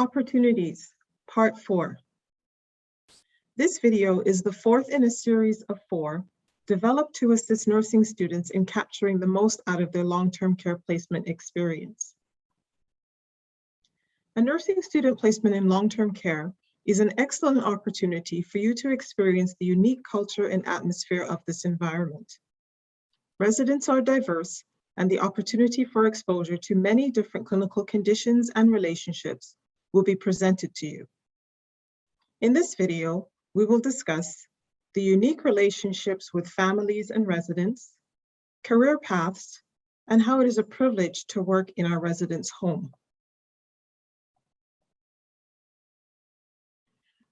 Opportunities, Part 4. This video is the fourth in a series of 4 developed to assist nursing students in capturing the most out of their long-term care placement experience. A nursing student placement in long-term care is an excellent opportunity for you to experience the unique culture and atmosphere of this environment. Residents are diverse, and the opportunity for exposure to many different clinical conditions and relationships will be presented to you. In this video, we will discuss the unique relationships with families and residents, career paths, and how it is a privilege to work in our residents' home.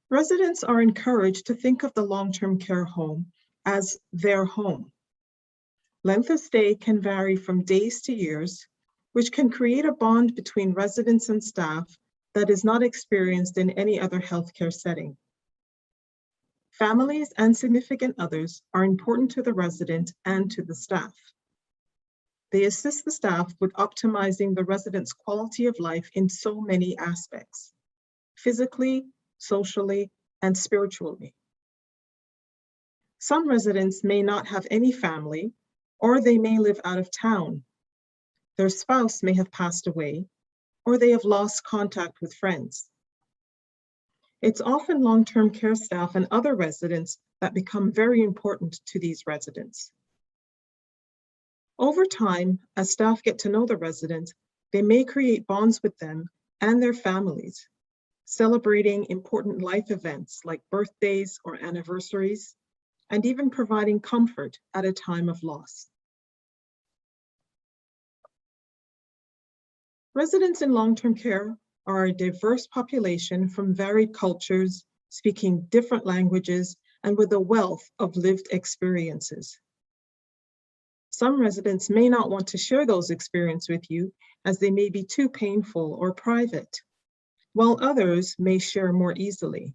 Residents are encouraged to think of the long-term care home as their home. Length of stay can vary from days to years, which can create a bond between residents and staff that is not experienced in any other healthcare setting. Families and significant others are important to the resident and to the staff. They assist the staff with optimizing the resident's quality of life in so many aspects, physically, socially, and spiritually. Some residents may not have any family, or they may live out of town. Their spouse may have passed away, or they have lost contact with friends. It's often long-term care staff and other residents that become very important to these residents. Over time, as staff get to know the resident, they may create bonds with them and their families, celebrating important life events like birthdays or anniversaries, and even providing comfort at a time of loss. Residents in long-term care are a diverse population from varied cultures, speaking different languages, and with a wealth of lived experiences. Some residents may not want to share those experiences with you as they may be too painful or private, while others may share more easily.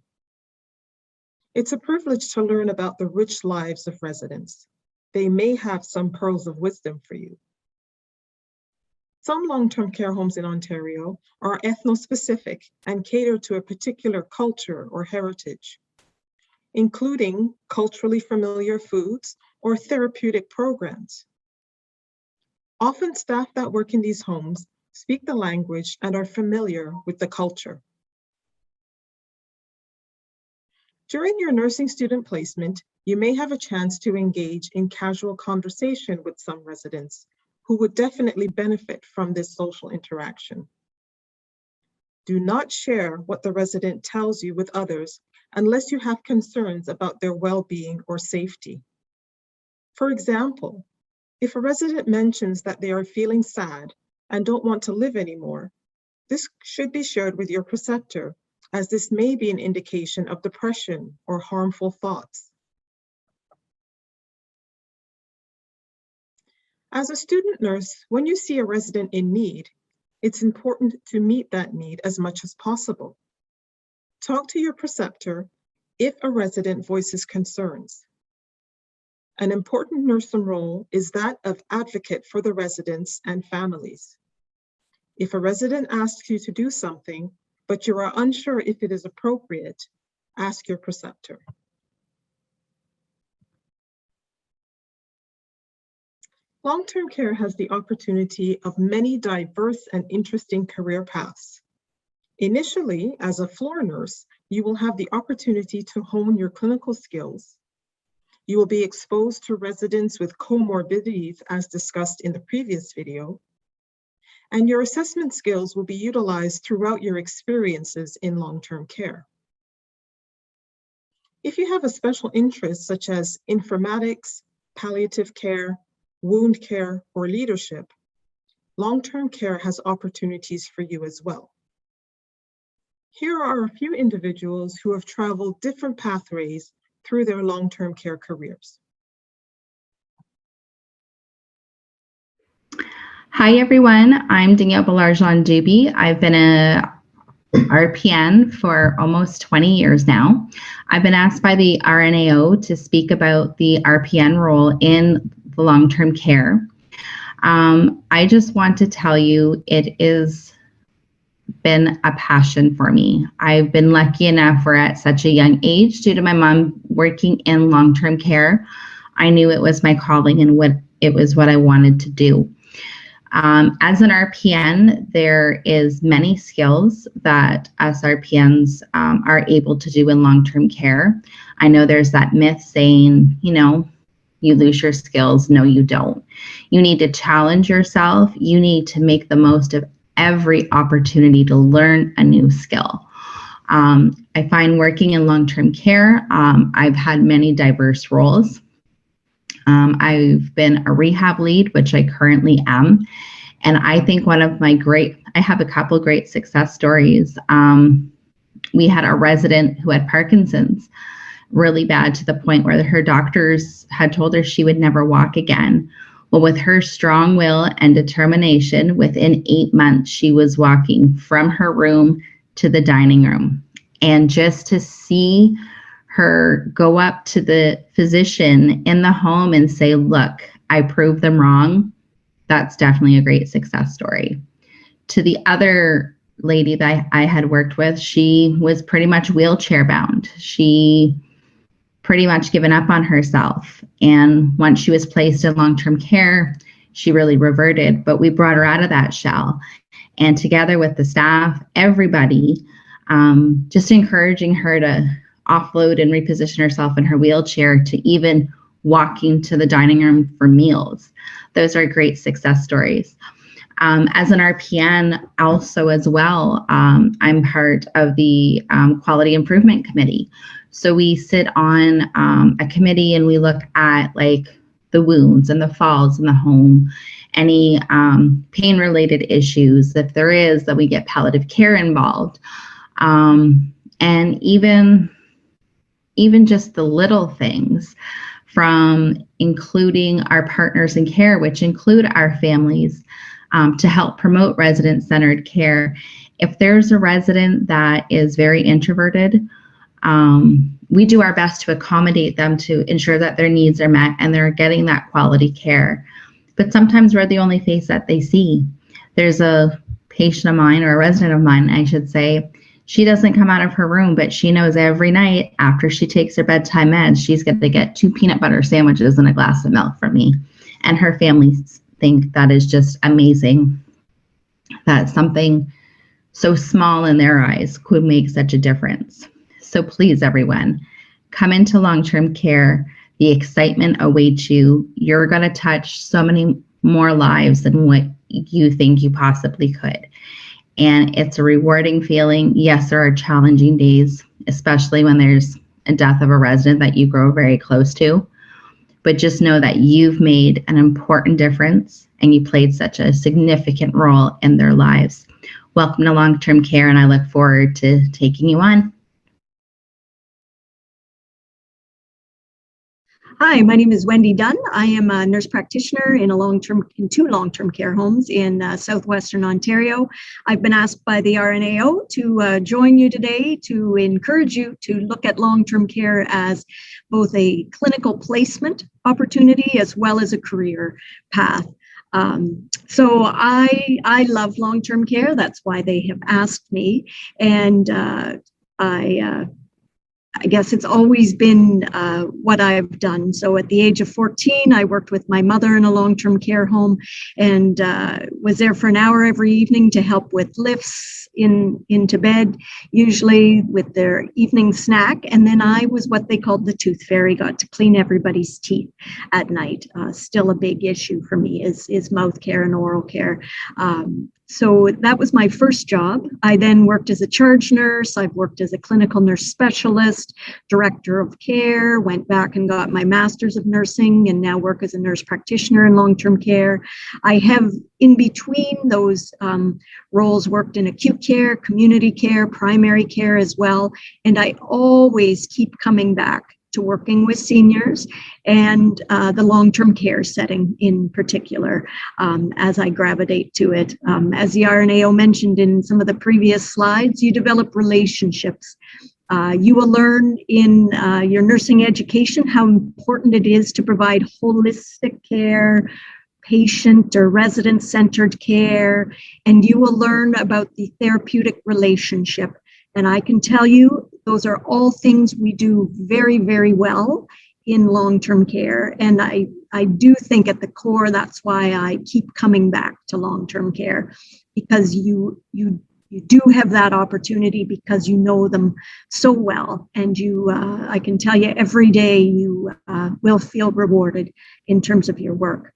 It's a privilege to learn about the rich lives of residents. They may have some pearls of wisdom for you. Some long-term care homes in Ontario are ethno-specific and cater to a particular culture or heritage, including culturally familiar foods or therapeutic programs. Often staff that work in these homes speak the language and are familiar with the culture. During your nursing student placement, you may have a chance to engage in casual conversation with some residents who would definitely benefit from this social interaction. Do not share what the resident tells you with others unless you have concerns about their well-being or safety. For example, if a resident mentions that they are feeling sad and don't want to live anymore, this should be shared with your preceptor, as this may be an indication of depression or harmful thoughts. As a student nurse, when you see a resident in need, it's important to meet that need as much as possible. Talk to your preceptor if a resident voices concerns. An important nursing role is that of advocate for the residents and families. If a resident asks you to do something, but you are unsure if it is appropriate, ask your preceptor. Long-term care has the opportunity of many diverse and interesting career paths. Initially, as a floor nurse, you will have the opportunity to hone your clinical skills. You will be exposed to residents with comorbidities, as discussed in the previous video, and your assessment skills will be utilized throughout your experiences in long-term care. If you have a special interest such as informatics, palliative care, wound care, or leadership, long-term care has opportunities for you as well. Here are a few individuals who have traveled different pathways through their long-term care careers. Hi everyone, I'm Danielle Balarjan-Duby. I've been a RPN for almost 20 years now. I've been asked by the RNAO to speak about the RPN role in the long-term care. I just want to tell you it is been a passion for me. I've been lucky enough where at such a young age, due to my mom working in long-term care, I knew it was my calling and what I wanted to do. As an RPN, there is many skills that us RPNs are able to do in long-term care. I know there's that myth saying, you lose your skills. No, you don't. You need to challenge yourself. You need to make the most of every opportunity to learn a new skill. I find working in long-term care, I've had many diverse roles. I've been a rehab lead, which I currently am. And I think I have a couple great success stories. We had a resident who had Parkinson's, really bad, to the point where her doctors had told her she would never walk again. Well, with her strong will and determination, within 8 months, she was walking from her room to the dining room. And just to see her go up to the physician in the home and say, look, I proved them wrong, that's definitely a great success story. To the other lady that I had worked with, she was pretty much wheelchair bound. She pretty much given up on herself. And once she was placed in long-term care, she really reverted, but we brought her out of that shell. And together with the staff, everybody, just encouraging her to offload and reposition herself in her wheelchair to even walking to the dining room for meals. Those are great success stories. As an RPN also as well, I'm part of the Quality Improvement Committee. So we sit on a committee and we look at like the wounds and the falls in the home, any pain-related issues. If there is, that we get palliative care involved. And even just the little things, from including our partners in care, which include our families, to help promote resident-centered care. If there's a resident that is very introverted, we do our best to accommodate them to ensure that their needs are met and they're getting that quality care. But sometimes we're the only face that they see. There's a patient of mine, or a resident of mine, I should say, she doesn't come out of her room, but she knows every night after she takes her bedtime meds, she's going to get 2 peanut butter sandwiches and a glass of milk from me. And her family think that is just amazing, that something so small in their eyes could make such a difference. So please, everyone, come into long-term care. The excitement awaits you. You're going to touch so many more lives than what you think you possibly could. And it's a rewarding feeling. Yes, there are challenging days, especially when there's a death of a resident that you grow very close to. But just know that you've made an important difference and you played such a significant role in their lives. Welcome to long-term care, and I look forward to taking you on. Hi, my name is Wendy Dunn. I am a nurse practitioner in two long-term care homes in southwestern Ontario. I've been asked by the RNAO to join you today to encourage you to look at long-term care as both a clinical placement opportunity as well as a career path. So I love long-term care. That's why they have asked me, and I guess it's always been what I've done. So at the age of 14, I worked with my mother in a long-term care home and was there for an hour every evening to help with lifts into bed, usually with their evening snack. And then I was what they called the tooth fairy, got to clean everybody's teeth at night. Still a big issue for me is mouth care and oral care. So that was my first job. I then worked as a charge nurse. I've worked as a clinical nurse specialist, director of care, went back and got my master's of nursing, and now work as a nurse practitioner in long-term care. I have, in between those roles, worked in acute care, community care, primary care as well. And I always keep coming back to working with seniors and the long-term care setting in particular, as I gravitate to it. As the RNAO mentioned in some of the previous slides, you develop relationships. You will learn in your nursing education how important it is to provide holistic care, patient or resident-centered care, and you will learn about the therapeutic relationship. And I can tell you, those are all things we do very, very well in long-term care. And I do think at the core, that's why I keep coming back to long-term care, because you do have that opportunity because you know them so well. And I can tell you every day you will feel rewarded in terms of your work.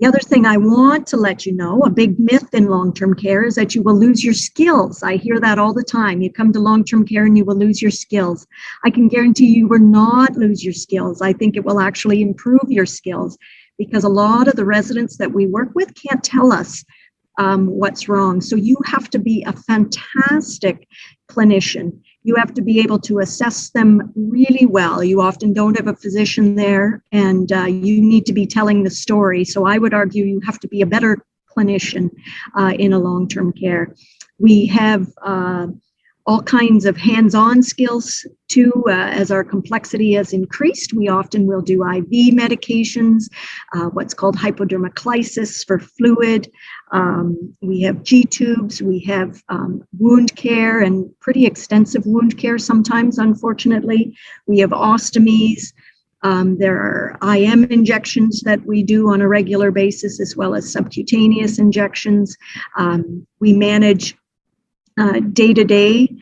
The other thing I want to let you know, a big myth in long-term care, is that you will lose your skills. I hear that all the time. You come to long-term care and you will lose your skills. I can guarantee you will not lose your skills. I think it will actually improve your skills, because a lot of the residents that we work with can't tell us what's wrong. So you have to be a fantastic clinician. You have to be able to assess them really well. You often don't have a physician there, and you need to be telling the story. So I would argue you have to be a better clinician in a long-term care. We have all kinds of hands-on skills too. As our complexity has increased, we often will do IV medications, what's called hypodermoclysis for fluid. We have G-tubes, we have wound care, and pretty extensive wound care sometimes, unfortunately. We have ostomies. There are IM injections that we do on a regular basis, as well as subcutaneous injections. We manage day-to-day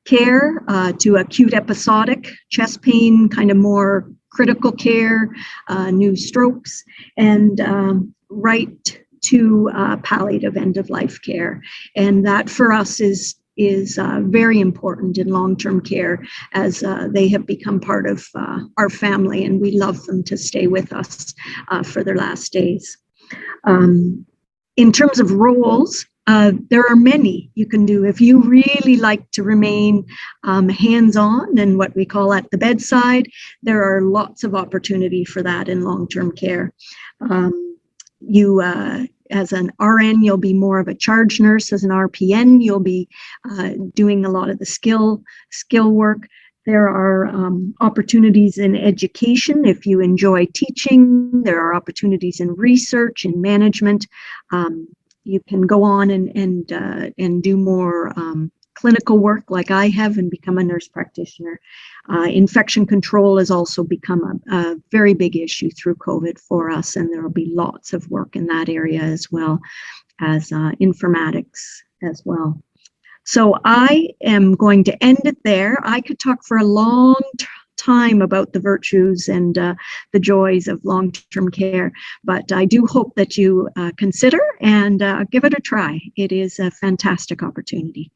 care to acute episodic chest pain, kind of more critical care, new strokes, and right to palliative end-of-life care. And that for us is very important in long-term care, as they have become part of our family, and we love them to stay with us for their last days. In terms of roles, there are many you can do. If you really like to remain hands-on and what we call at the bedside, there are lots of opportunity for that in long-term care. As an RN, you'll be more of a charge nurse. As an RPN, you'll be doing a lot of the skill work. There are opportunities in education if you enjoy teaching. There are opportunities in research and management. You can go on and do more clinical work like I have and become a nurse practitioner. Infection control has also become a very big issue through COVID for us, and there will be lots of work in that area, as well as informatics as well. So I am going to end it there. I could talk for a long time about the virtues and the joys of long-term care, but I do hope that you consider and give it a try. It is a fantastic opportunity.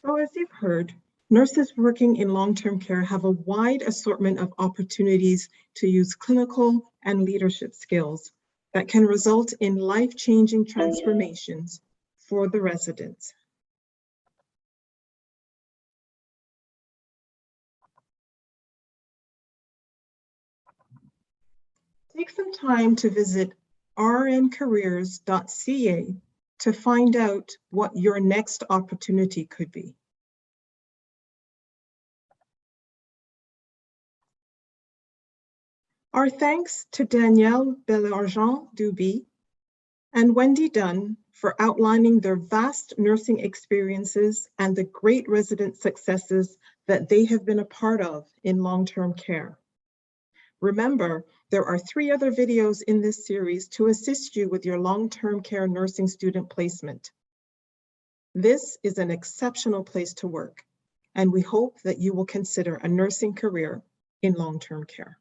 So as you've heard, nurses working in long-term care have a wide assortment of opportunities to use clinical and leadership skills that can result in life-changing transformations for the residents. Take some time to visit rncareers.ca to find out what your next opportunity could be. Our thanks to Danielle Belargent-Duby and Wendy Dunn for outlining their vast nursing experiences and the great resident successes that they have been a part of in long-term care. Remember, there are 3 other videos in this series to assist you with your long-term care nursing student placement. This is an exceptional place to work, and we hope that you will consider a nursing career in long-term care.